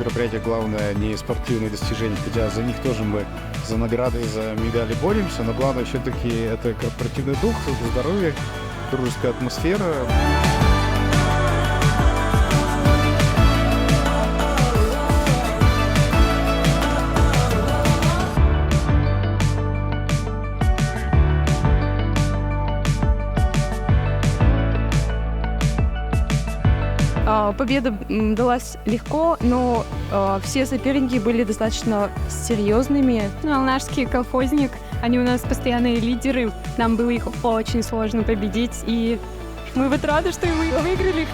мероприятиях главное не спортивные достижения, хотя за них тоже мы за награды и за медали боремся, но главное все-таки это корпоративный дух, здоровье, дружеская атмосфера. Победа далась легко, но все соперники были достаточно серьезными. Алнашский колхозник, они у нас постоянные лидеры. Нам было их очень сложно победить, и мы вот рады, что мы выиграли.